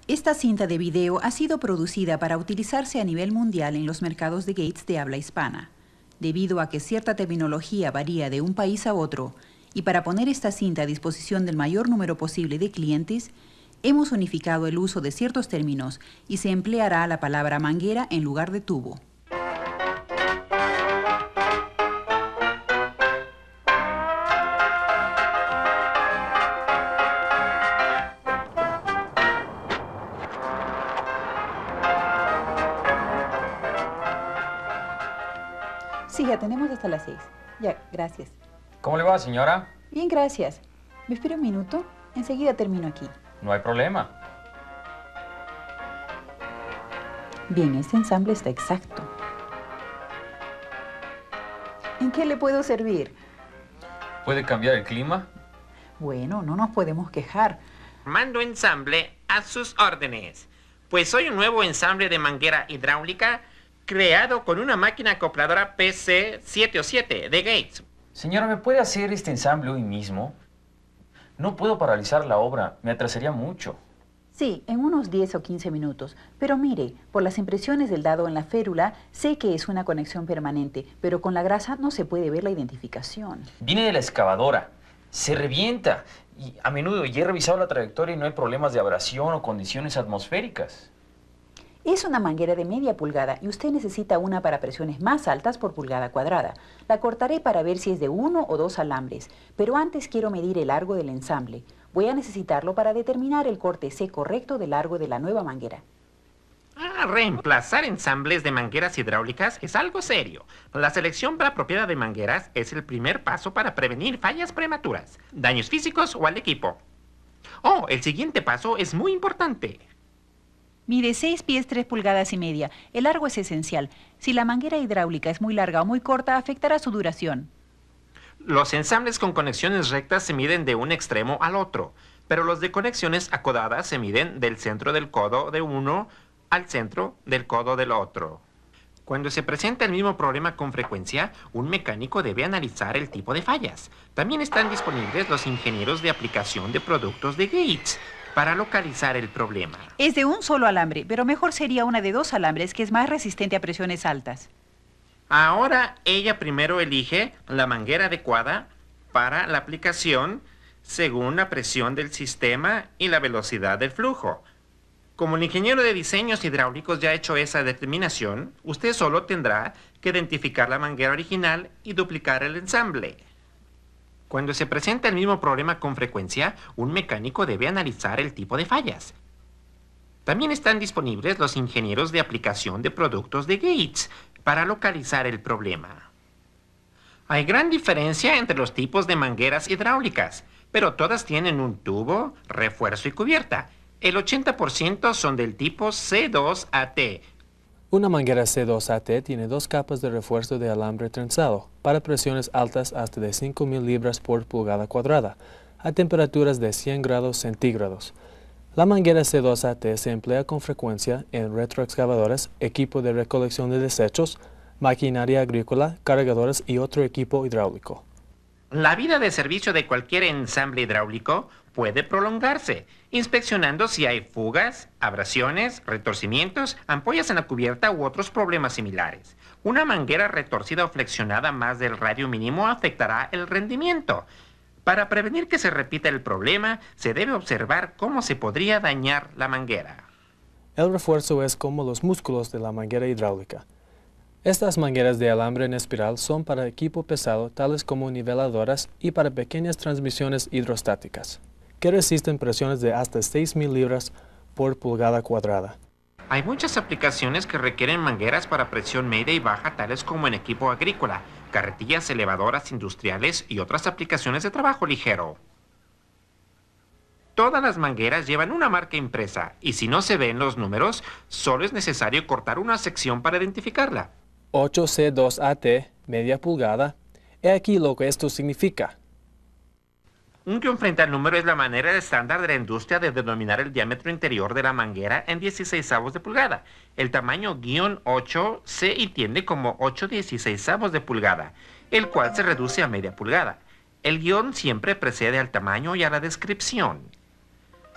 Esta cinta de video ha sido producida para utilizarse a nivel mundial en los mercados de Gates de habla hispana. Debido a que cierta terminología varía de un país a otro, y para poner esta cinta a disposición del mayor número posible de clientes, hemos unificado el uso de ciertos términos y se empleará la palabra manguera en lugar de tubo. Sí, ya tenemos hasta las 6. Ya, gracias. ¿Cómo le va, señora? Bien, gracias. ¿Me espera un minuto? Enseguida termino aquí. No hay problema. Bien, este ensamble está exacto. ¿En qué le puedo servir? ¿Puede cambiar el clima? Bueno, no nos podemos quejar. Mando ensamble a sus órdenes. Pues soy un nuevo ensamble de manguera hidráulica creado con una máquina acopladora PC707 de Gates. Señora, ¿me puede hacer este ensamble hoy mismo? No puedo paralizar la obra, me atrasaría mucho. Sí, en unos 10 o 15 minutos. Pero mire, por las impresiones del dado en la férula, sé que es una conexión permanente, pero con la grasa no se puede ver la identificación. Viene de la excavadora, se revienta. Y a menudo ya he revisado la trayectoria y no hay problemas de abrasión o condiciones atmosféricas. Es una manguera de media pulgada y usted necesita una para presiones más altas por pulgada cuadrada. La cortaré para ver si es de 1 o 2 alambres, pero antes quiero medir el largo del ensamble. Voy a necesitarlo para determinar el corte C correcto del largo de la nueva manguera. Reemplazar ensambles de mangueras hidráulicas es algo serio. La selección apropiada de mangueras es el primer paso para prevenir fallas prematuras, daños físicos o al equipo. El siguiente paso es muy importante. Mide 6 pies 3 pulgadas y media. El largo es esencial. Si la manguera hidráulica es muy larga o muy corta, afectará su duración. Los ensambles con conexiones rectas se miden de un extremo al otro, pero los de conexiones acodadas se miden del centro del codo de uno al centro del codo del otro. Cuando se presenta el mismo problema con frecuencia, un mecánico debe analizar el tipo de fallas. También están disponibles los ingenieros de aplicación de productos de Gates para localizar el problema. Es de un solo alambre, pero mejor sería una de 2 alambres que es más resistente a presiones altas. Ahora ella primero elige la manguera adecuada para la aplicación según la presión del sistema y la velocidad del flujo. Como el ingeniero de diseños hidráulicos ya ha hecho esa determinación, usted solo tendrá que identificar la manguera original y duplicar el ensamble. Cuando se presenta el mismo problema con frecuencia, un mecánico debe analizar el tipo de fallas. También están disponibles los ingenieros de aplicación de productos de Gates para localizar el problema. Hay gran diferencia entre los tipos de mangueras hidráulicas, pero todas tienen un tubo, refuerzo y cubierta. El 80% son del tipo C2AT. Una manguera C2AT tiene 2 capas de refuerzo de alambre trenzado para presiones altas hasta de 5,000 libras por pulgada cuadrada, a temperaturas de 100 grados centígrados. La manguera C2AT se emplea con frecuencia en retroexcavadoras, equipo de recolección de desechos, maquinaria agrícola, cargadores y otro equipo hidráulico. La vida de servicio de cualquier ensamble hidráulico puede prolongarse, inspeccionando si hay fugas, abrasiones, retorcimientos, ampollas en la cubierta u otros problemas similares. Una manguera retorcida o flexionada más del radio mínimo afectará el rendimiento. Para prevenir que se repita el problema, se debe observar cómo se podría dañar la manguera. El refuerzo es como los músculos de la manguera hidráulica. Estas mangueras de alambre en espiral son para equipo pesado, tales como niveladoras, y para pequeñas transmisiones hidrostáticas, que resisten presiones de hasta 6,000 libras por pulgada cuadrada. Hay muchas aplicaciones que requieren mangueras para presión media y baja, tales como en equipo agrícola, carretillas elevadoras industriales y otras aplicaciones de trabajo ligero. Todas las mangueras llevan una marca impresa y si no se ven los números, solo es necesario cortar una sección para identificarla. 8C2AT, media pulgada. He aquí lo que esto significa. Un guión frente al número es la manera estándar de la industria de denominar el diámetro interior de la manguera en 16avos de pulgada. El tamaño -8 se entiende como 8/16avos de pulgada, el cual se reduce a media pulgada. El guión siempre precede al tamaño y a la descripción.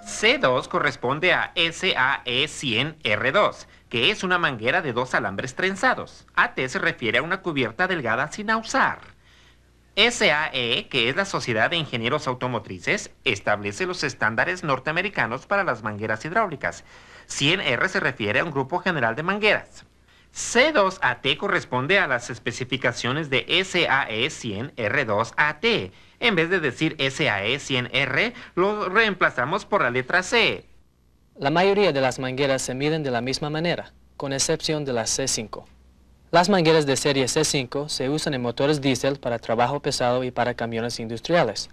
C2 corresponde a SAE100R2, que es una manguera de 2 alambres trenzados. AT se refiere a una cubierta delgada sin usar. SAE, que es la Sociedad de Ingenieros Automotrices, establece los estándares norteamericanos para las mangueras hidráulicas. 100R se refiere a un grupo general de mangueras. C2AT corresponde a las especificaciones de SAE100R2AT. En vez de decir SAE100R, lo reemplazamos por la letra C. La mayoría de las mangueras se miden de la misma manera, con excepción de las C5. Las mangueras de serie C5 se usan en motores diésel para trabajo pesado y para camiones industriales.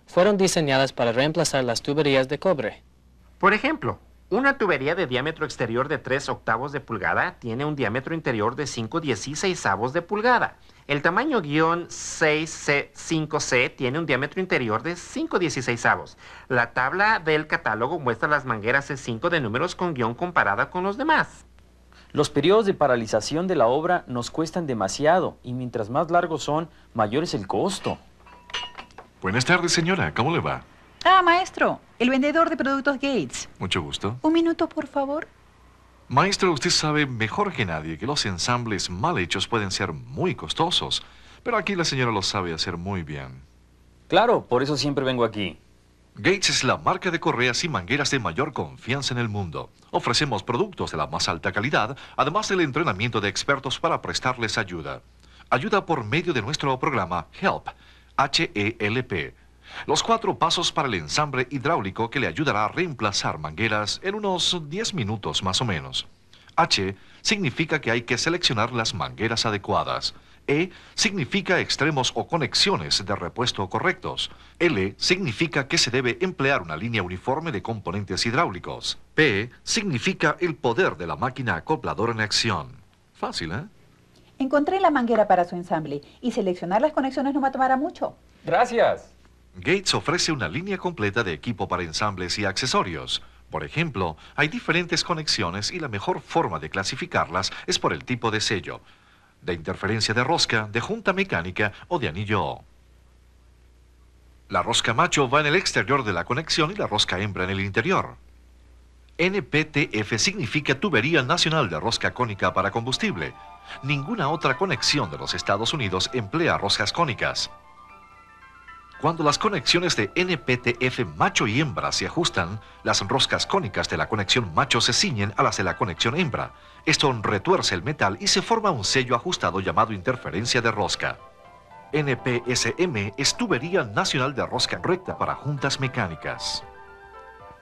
Fueron diseñadas para reemplazar las tuberías de cobre. Por ejemplo, una tubería de diámetro exterior de 3/8 de pulgada tiene un diámetro interior de 5/16 de pulgada. El tamaño -6C5C tiene un diámetro interior de 5/16. La tabla del catálogo muestra las mangueras C5 de números con guión comparada con los demás. Los periodos de paralización de la obra nos cuestan demasiado y mientras más largos son, mayor es el costo. Buenas tardes, señora. ¿Cómo le va? Ah, maestro, el vendedor de productos Gates. Mucho gusto. Un minuto, por favor. Maestro, usted sabe mejor que nadie que los ensambles mal hechos pueden ser muy costosos, pero aquí la señora lo sabe hacer muy bien. Claro, por eso siempre vengo aquí. Gates es la marca de correas y mangueras de mayor confianza en el mundo. Ofrecemos productos de la más alta calidad, además del entrenamiento de expertos para prestarles ayuda. Ayuda por medio de nuestro programa HELP, H-E-L-P. Los 4 pasos para el ensamble hidráulico que le ayudará a reemplazar mangueras en unos 10 minutos más o menos. H significa que hay que seleccionar las mangueras adecuadas. E significa extremos o conexiones de repuesto correctos. L significa que se debe emplear una línea uniforme de componentes hidráulicos. P significa el poder de la máquina acopladora en acción. Fácil, ¿eh? Encontré la manguera para su ensamble y seleccionar las conexiones no me tomará mucho. Gracias. Gates ofrece una línea completa de equipo para ensambles y accesorios. Por ejemplo, hay diferentes conexiones y la mejor forma de clasificarlas es por el tipo de sello, de interferencia de rosca, de junta mecánica o de anillo O. La rosca macho va en el exterior de la conexión y la rosca hembra en el interior. NPTF significa Tubería Nacional de Rosca Cónica para Combustible. Ninguna otra conexión de los Estados Unidos emplea roscas cónicas. Cuando las conexiones de NPTF macho y hembra se ajustan, las roscas cónicas de la conexión macho se ciñen a las de la conexión hembra. Esto retuerce el metal y se forma un sello ajustado llamado interferencia de rosca. NPSM es Tubería Nacional de Rosca Recta para Juntas Mecánicas.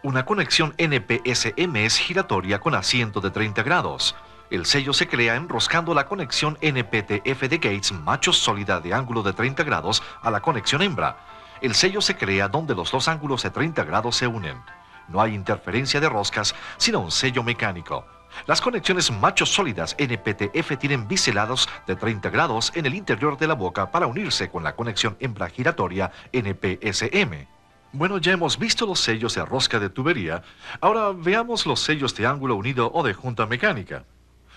Una conexión NPSM es giratoria con asiento de 30 grados. El sello se crea enroscando la conexión NPTF de Gates macho sólida de ángulo de 30 grados a la conexión hembra. El sello se crea donde los dos ángulos de 30 grados se unen. No hay interferencia de roscas, sino un sello mecánico. Las conexiones macho sólidas NPTF tienen biselados de 30 grados en el interior de la boca para unirse con la conexión hembra giratoria NPSM. Bueno, ya hemos visto los sellos de rosca de tubería. Ahora veamos los sellos de ángulo unido o de junta mecánica.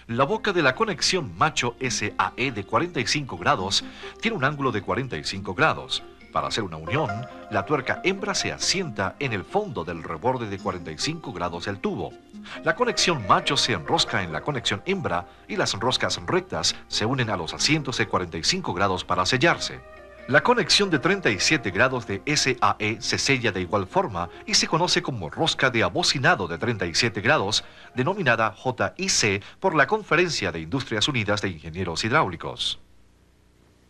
La boca de la conexión macho SAE de 45 grados tiene un ángulo de 45 grados. Para hacer una unión, la tuerca hembra se asienta en el fondo del reborde de 45 grados del tubo. La conexión macho se enrosca en la conexión hembra y las roscas rectas se unen a los asientos de 45 grados para sellarse. La conexión de 37 grados de SAE se sella de igual forma y se conoce como rosca de abocinado de 37 grados, denominada JIC por la Conferencia de Industrias Unidas de Ingenieros Hidráulicos.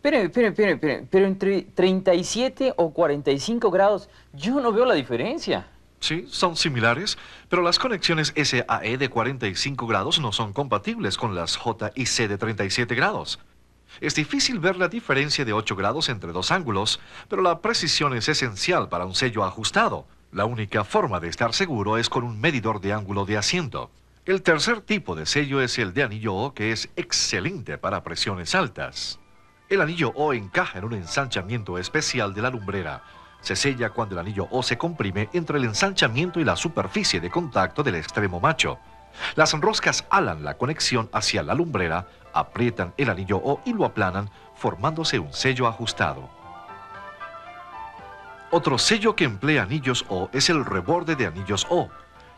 Esperen, pero entre 37 o 45 grados, yo no veo la diferencia. Sí, son similares, pero las conexiones SAE de 45 grados no son compatibles con las JIC de 37 grados. Es difícil ver la diferencia de 8 grados entre dos ángulos, pero la precisión es esencial para un sello ajustado. La única forma de estar seguro es con un medidor de ángulo de asiento. El tercer tipo de sello es el de anillo O, que es excelente para presiones altas. El anillo O encaja en un ensanchamiento especial de la lumbrera. Se sella cuando el anillo O se comprime entre el ensanchamiento y la superficie de contacto del extremo macho. Las roscas alan la conexión hacia la lumbrera, aprietan el anillo O y lo aplanan, formándose un sello ajustado. Otro sello que emplea anillos O es el reborde de anillos O.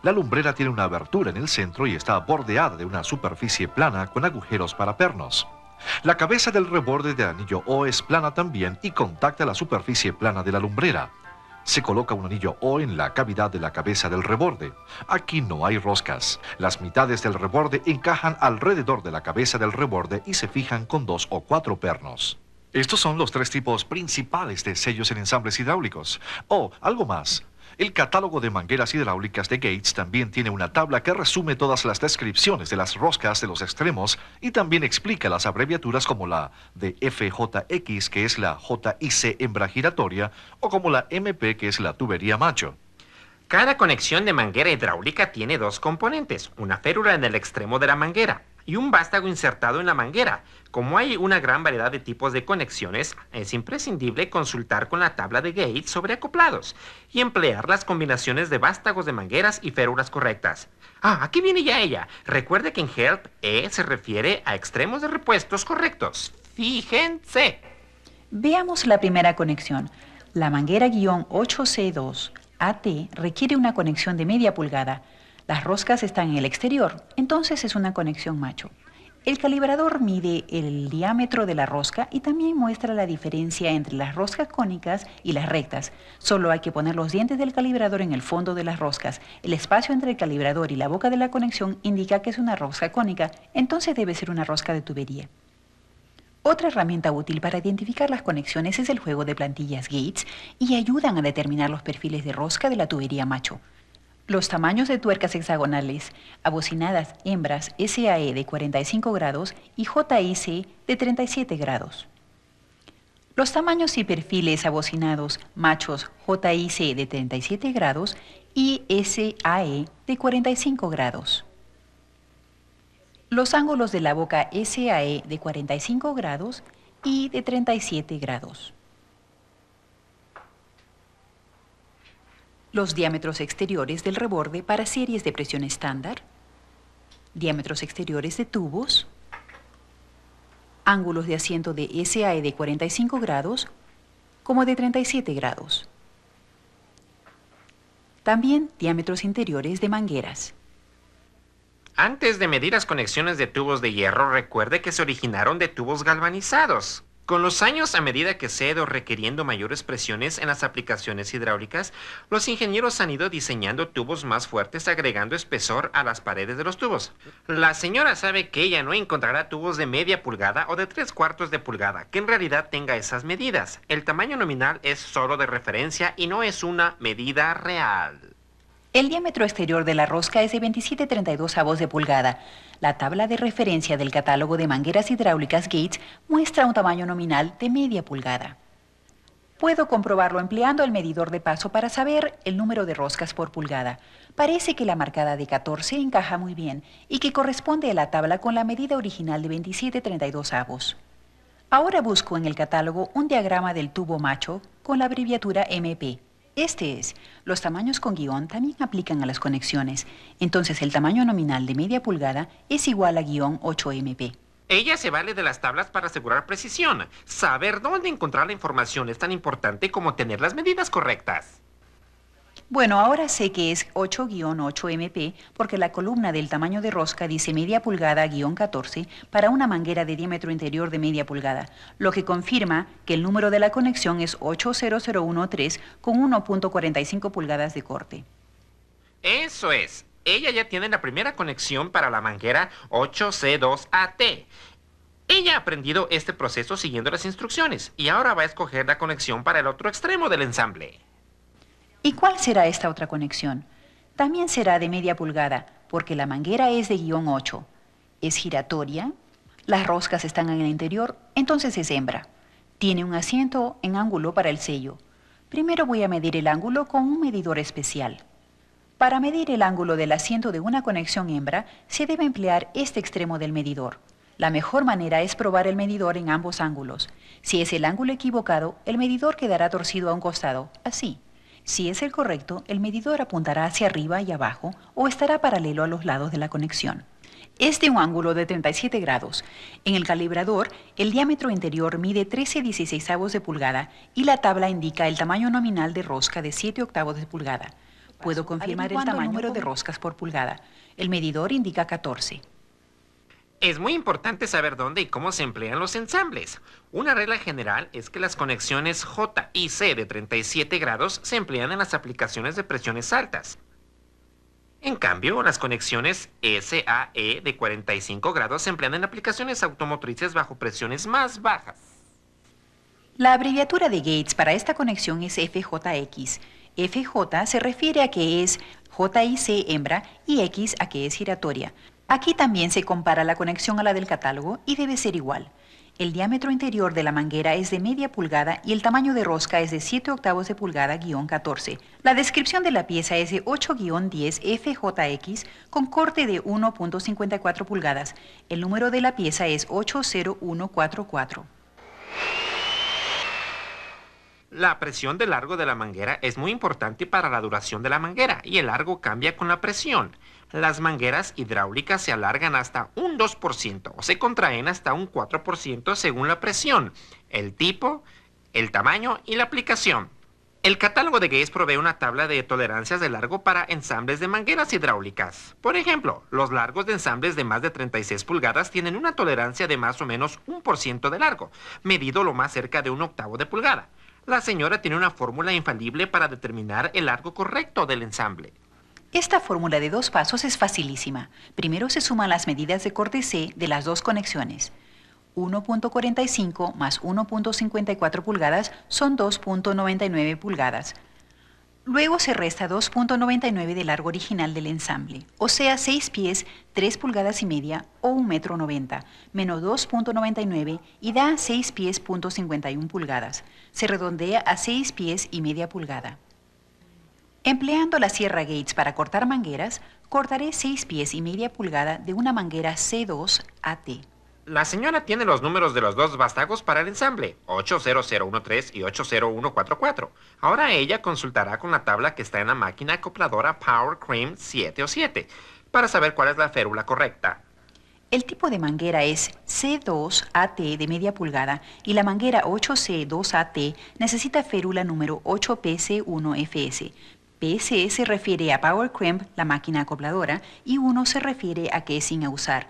La lumbrera tiene una abertura en el centro y está bordeada de una superficie plana con agujeros para pernos. La cabeza del reborde de anillo O es plana también y contacta la superficie plana de la lumbrera. Se coloca un anillo O en la cavidad de la cabeza del reborde. Aquí no hay roscas. Las mitades del reborde encajan alrededor de la cabeza del reborde y se fijan con 2 o 4 pernos. Estos son los 3 tipos principales de sellos en ensambles hidráulicos. Algo más. El catálogo de mangueras hidráulicas de Gates también tiene una tabla que resume todas las descripciones de las roscas de los extremos y también explica las abreviaturas como la de FJX, que es la JIC hembra giratoria, o como la MP, que es la tubería macho. Cada conexión de manguera hidráulica tiene 2 componentes, una férula en el extremo de la manguera y un vástago insertado en la manguera. Como hay una gran variedad de tipos de conexiones, es imprescindible consultar con la tabla de Gates sobre acoplados y emplear las combinaciones de vástagos de mangueras y férulas correctas. Aquí viene ya ella. Recuerde que en HELP, E se refiere a extremos de repuestos correctos. Fíjense. Veamos la primera conexión. La manguera -8C2 AT requiere una conexión de media pulgada. Las roscas están en el exterior, entonces es una conexión macho. El calibrador mide el diámetro de la rosca y también muestra la diferencia entre las roscas cónicas y las rectas. Solo hay que poner los dientes del calibrador en el fondo de las roscas. El espacio entre el calibrador y la boca de la conexión indica que es una rosca cónica, entonces debe ser una rosca de tubería. Otra herramienta útil para identificar las conexiones es el juego de plantillas Gates y ayudan a determinar los perfiles de rosca de la tubería macho. Los tamaños de tuercas hexagonales, abocinadas hembras SAE de 45 grados y JIC de 37 grados. Los tamaños y perfiles abocinados machos JIC de 37 grados y SAE de 45 grados. Los ángulos de la boca SAE de 45 grados y de 37 grados. Los diámetros exteriores del reborde para series de presión estándar, diámetros exteriores de tubos, ángulos de asiento de SAE de 45 grados como de 37 grados. También diámetros interiores de mangueras. Antes de medir las conexiones de tubos de hierro, recuerde que se originaron de tubos galvanizados. Con los años, a medida que se ha ido requiriendo mayores presiones en las aplicaciones hidráulicas, los ingenieros han ido diseñando tubos más fuertes agregando espesor a las paredes de los tubos. La señora sabe que ella no encontrará tubos de media pulgada o de 3/4 de pulgada que en realidad tenga esas medidas. El tamaño nominal es solo de referencia y no es una medida real. El diámetro exterior de la rosca es de 27,32 de pulgada. La tabla de referencia del catálogo de mangueras hidráulicas Gates muestra un tamaño nominal de media pulgada. Puedo comprobarlo empleando el medidor de paso para saber el número de roscas por pulgada. Parece que la marcada de 14 encaja muy bien y que corresponde a la tabla con la medida original de 27,32. Ahora busco en el catálogo un diagrama del tubo macho con la abreviatura MP. Este es. Los tamaños con guión también aplican a las conexiones. Entonces el tamaño nominal de media pulgada es igual a -8MP. Ella se vale de las tablas para asegurar precisión. Saber dónde encontrar la información es tan importante como tener las medidas correctas. Bueno, ahora sé que es 8-8MP porque la columna del tamaño de rosca dice media pulgada-14 para una manguera de diámetro interior de media pulgada, lo que confirma que el número de la conexión es 80013 con 1.45 pulgadas de corte. Eso es. Ella ya tiene la primera conexión para la manguera 8C2AT. Ella ha aprendido este proceso siguiendo las instrucciones y ahora va a escoger la conexión para el otro extremo del ensamble. ¿Y cuál será esta otra conexión? También será de media pulgada, porque la manguera es de -8. Es giratoria, las roscas están en el interior, entonces es hembra. Tiene un asiento en ángulo para el sello. Primero voy a medir el ángulo con un medidor especial. Para medir el ángulo del asiento de una conexión hembra, se debe emplear este extremo del medidor. La mejor manera es probar el medidor en ambos ángulos. Si es el ángulo equivocado, el medidor quedará torcido a un costado, así. Si es el correcto, el medidor apuntará hacia arriba y abajo o estará paralelo a los lados de la conexión. Es de un ángulo de 37 grados. En el calibrador, el diámetro interior mide 13/16 de pulgada y la tabla indica el tamaño nominal de rosca de 7/8 de pulgada. Puedo confirmar el número de roscas por pulgada. El medidor indica 14. Es muy importante saber dónde y cómo se emplean los ensambles. Una regla general es que las conexiones J y C de 37 grados se emplean en las aplicaciones de presiones altas. En cambio, las conexiones SAE de 45 grados se emplean en aplicaciones automotrices bajo presiones más bajas. La abreviatura de Gates para esta conexión es FJX. FJ se refiere a que es JIC hembra y X a que es giratoria. Aquí también se compara la conexión a la del catálogo y debe ser igual. El diámetro interior de la manguera es de media pulgada y el tamaño de rosca es de 7/8 de pulgada-14. La descripción de la pieza es de 8-10 FJX con corte de 1.54 pulgadas. El número de la pieza es 80144. La presión del largo de la manguera es muy importante para la duración de la manguera y el largo cambia con la presión. Las mangueras hidráulicas se alargan hasta un 2% o se contraen hasta un 4% según la presión, el tipo, el tamaño y la aplicación. El catálogo de Gates provee una tabla de tolerancias de largo para ensambles de mangueras hidráulicas. Por ejemplo, los largos de ensambles de más de 36 pulgadas tienen una tolerancia de más o menos 1% de largo, medido lo más cerca de 1/8 de pulgada. La señora tiene una fórmula infalible para determinar el largo correcto del ensamble. Esta fórmula de 2 pasos es facilísima. Primero se suman las medidas de corte C de las dos conexiones. 1.45 más 1.54 pulgadas son 2.99 pulgadas. Luego se resta 2.99 del largo original del ensamble, o sea 6 pies, 3 pulgadas y media o 1,90 m, menos 2.99 y da 6 pies, 51 pulgadas. Se redondea a 6 pies y media pulgada. Empleando la sierra Gates para cortar mangueras, cortaré 6 pies y media pulgada de una manguera C2 AT. La señora tiene los números de los dos vástagos para el ensamble, 80013 y 80144. Ahora ella consultará con la tabla que está en la máquina acopladora Power Cream 7 o 7 para saber cuál es la férula correcta. El tipo de manguera es C2AT de media pulgada y la manguera 8C2AT necesita férula número 8PC1FS. PC se refiere a Power Crimp, la máquina acopladora, y 1 se refiere a que es sin usar.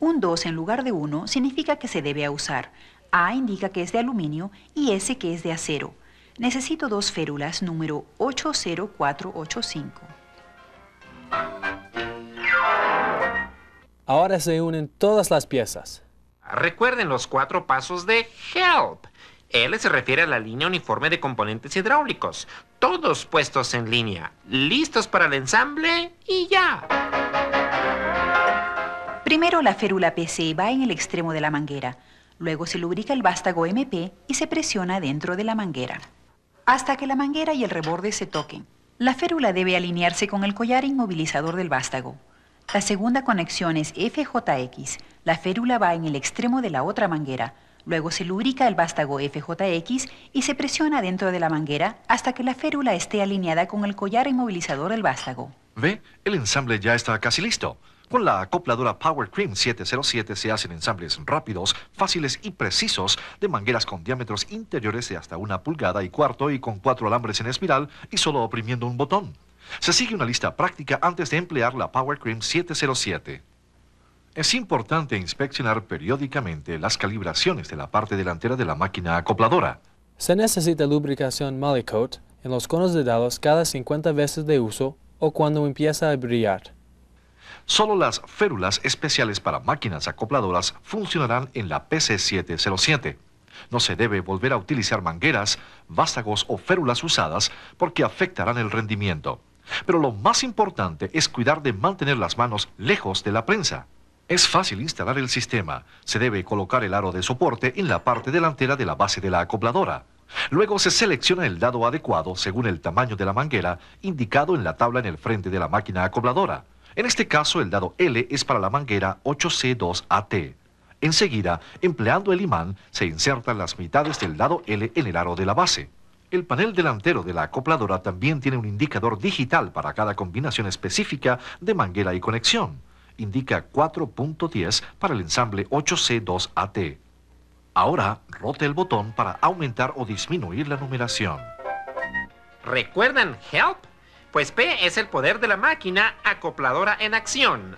Un 2 en lugar de 1 significa que se debe usar. A indica que es de aluminio y S que es de acero. Necesito 2 férulas número 80485. Ahora se unen todas las piezas. Recuerden los 4 pasos de HELP. L se refiere a la línea uniforme de componentes hidráulicos. Todos puestos en línea, listos para el ensamble y ya. Primero la férula PC va en el extremo de la manguera. Luego se lubrica el vástago MP y se presiona dentro de la manguera, hasta que la manguera y el reborde se toquen. La férula debe alinearse con el collar inmovilizador del vástago. La segunda conexión es FJX. La férula va en el extremo de la otra manguera. Luego se lubrica el vástago FJX y se presiona dentro de la manguera hasta que la férula esté alineada con el collar inmovilizador del vástago. ¿Ve? El ensamble ya está casi listo. Con la acopladora Power Cream 707 se hacen ensambles rápidos, fáciles y precisos de mangueras con diámetros interiores de hasta 1,25 pulgadas y con 4 alambres en espiral y solo oprimiendo un botón. Se sigue una lista práctica antes de emplear la Power Cream 707. Es importante inspeccionar periódicamente las calibraciones de la parte delantera de la máquina acopladora. Se necesita lubricación Molykote en los conos de dados cada 50 veces de uso o cuando empieza a brillar. Solo las férulas especiales para máquinas acopladoras funcionarán en la PC707. No se debe volver a utilizar mangueras, vástagos o férulas usadas porque afectarán el rendimiento. Pero lo más importante es cuidar de mantener las manos lejos de la prensa. Es fácil instalar el sistema. Se debe colocar el aro de soporte en la parte delantera de la base de la acopladora. Luego se selecciona el dado adecuado según el tamaño de la manguera indicado en la tabla en el frente de la máquina acopladora. En este caso el dado L es para la manguera 8C2AT. Enseguida, empleando el imán, se insertan las mitades del dado L en el aro de la base. El panel delantero de la acopladora también tiene un indicador digital para cada combinación específica de manguera y conexión. indica 4.10 para el ensamble 8C2AT. Ahora, rote el botón para aumentar o disminuir la numeración. ¿Recuerdan Help? Pues P es el poder de la máquina acopladora en acción.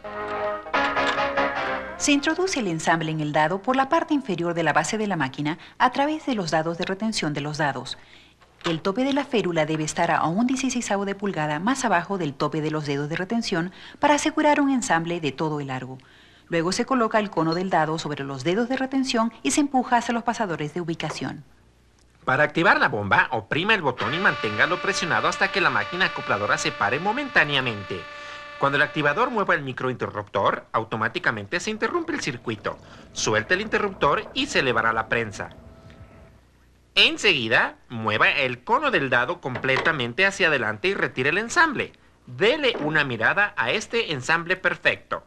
Se introduce el ensamble en el dado por la parte inferior de la base de la máquina a través de los dados de retención de los dados. El tope de la férula debe estar a un 16avo de pulgada más abajo del tope de los dedos de retención para asegurar un ensamble de todo el largo. Luego se coloca el cono del dado sobre los dedos de retención y se empuja hacia los pasadores de ubicación. Para activar la bomba, oprima el botón y manténgalo presionado hasta que la máquina acopladora se pare momentáneamente. Cuando el activador mueva el microinterruptor, automáticamente se interrumpe el circuito. Suelte el interruptor y se elevará la prensa. Enseguida, mueva el cono del dado completamente hacia adelante y retire el ensamble. Dele una mirada a este ensamble perfecto.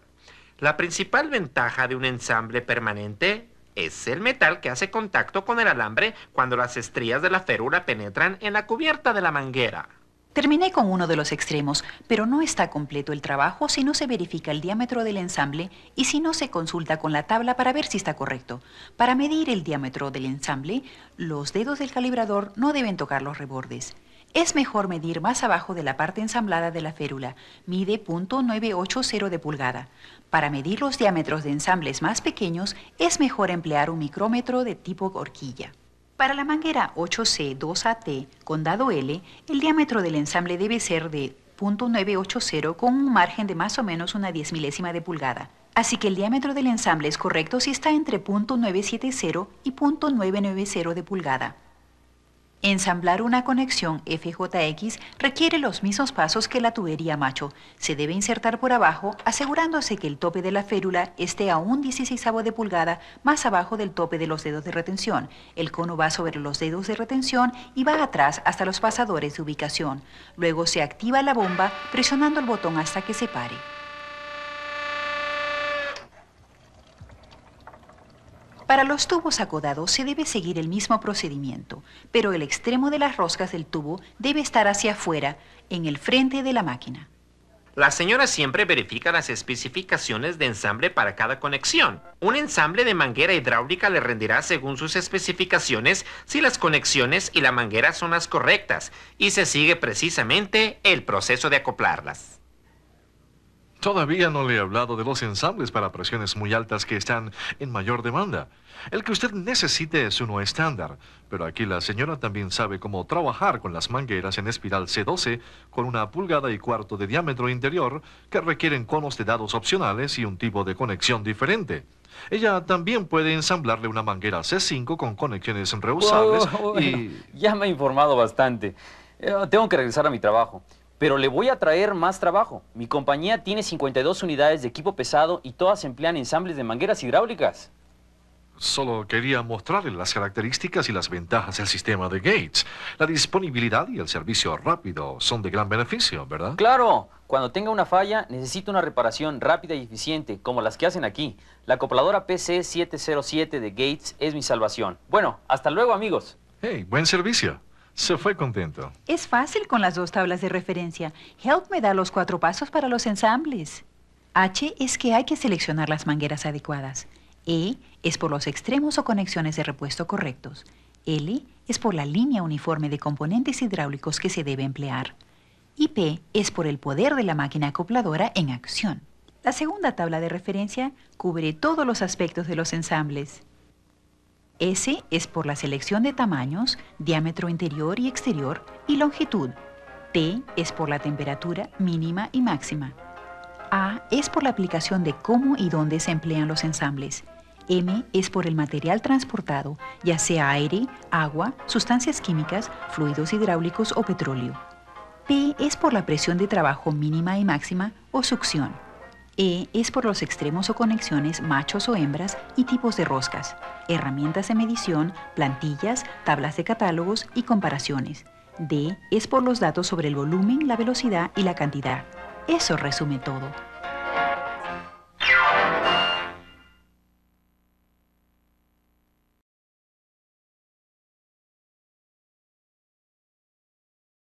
La principal ventaja de un ensamble permanente es el metal que hace contacto con el alambre cuando las estrías de la férula penetran en la cubierta de la manguera. Terminé con uno de los extremos, pero no está completo el trabajo si no se verifica el diámetro del ensamble y si no se consulta con la tabla para ver si está correcto. Para medir el diámetro del ensamble, los dedos del calibrador no deben tocar los rebordes. Es mejor medir más abajo de la parte ensamblada de la férula, mide .980 de pulgada. Para medir los diámetros de ensambles más pequeños, es mejor emplear un micrómetro de tipo horquilla. Para la manguera 8C2AT con dado L, el diámetro del ensamble debe ser de .980 con un margen de más o menos una 10 milésima de pulgada. Así que el diámetro del ensamble es correcto si está entre .970 y .990 de pulgada. Ensamblar una conexión FJX requiere los mismos pasos que la tubería macho. Se debe insertar por abajo, asegurándose que el tope de la férula esté a un 16avo de pulgada más abajo del tope de los dedos de retención. El cono va sobre los dedos de retención y va atrás hasta los pasadores de ubicación. Luego se activa la bomba presionando el botón hasta que se pare. Para los tubos acodados se debe seguir el mismo procedimiento, pero el extremo de las roscas del tubo debe estar hacia afuera, en el frente de la máquina. La señora siempre verifica las especificaciones de ensamble para cada conexión. Un ensamble de manguera hidráulica le rendirá según sus especificaciones si las conexiones y la manguera son las correctas y se sigue precisamente el proceso de acoplarlas. Todavía no le he hablado de los ensambles para presiones muy altas que están en mayor demanda. El que usted necesite es uno estándar, pero aquí la señora también sabe cómo trabajar con las mangueras en espiral C12 con 1,25 pulgadas de diámetro interior que requieren conos de dados opcionales y un tipo de conexión diferente. Ella también puede ensamblarle una manguera C5 con conexiones reusables y... Ya me he informado bastante. Tengo que regresar a mi trabajo. Pero le voy a traer más trabajo. Mi compañía tiene 52 unidades de equipo pesado y todas emplean ensambles de mangueras hidráulicas. Solo quería mostrarle las características y las ventajas del sistema de Gates. La disponibilidad y el servicio rápido son de gran beneficio, ¿verdad? ¡Claro! Cuando tenga una falla, necesito una reparación rápida y eficiente, como las que hacen aquí. La acopladora PC707 de Gates es mi salvación. Bueno, hasta luego, amigos. ¡Hey, buen servicio! Se fue contento. Es fácil con las dos tablas de referencia. Help me da los 4 pasos para los ensambles. H es que hay que seleccionar las mangueras adecuadas. E es por los extremos o conexiones de repuesto correctos. L es por la línea uniforme de componentes hidráulicos que se debe emplear. Y P es por el poder de la máquina acopladora en acción. La segunda tabla de referencia cubre todos los aspectos de los ensambles. S es por la selección de tamaños, diámetro interior y exterior y longitud. T es por la temperatura mínima y máxima. A es por la aplicación de cómo y dónde se emplean los ensambles. M es por el material transportado, ya sea aire, agua, sustancias químicas, fluidos hidráulicos o petróleo. P es por la presión de trabajo mínima y máxima o succión. E es por los extremos o conexiones machos o hembras y tipos de roscas, herramientas de medición, plantillas, tablas de catálogos y comparaciones. D es por los datos sobre el volumen, la velocidad y la cantidad. Eso resume todo.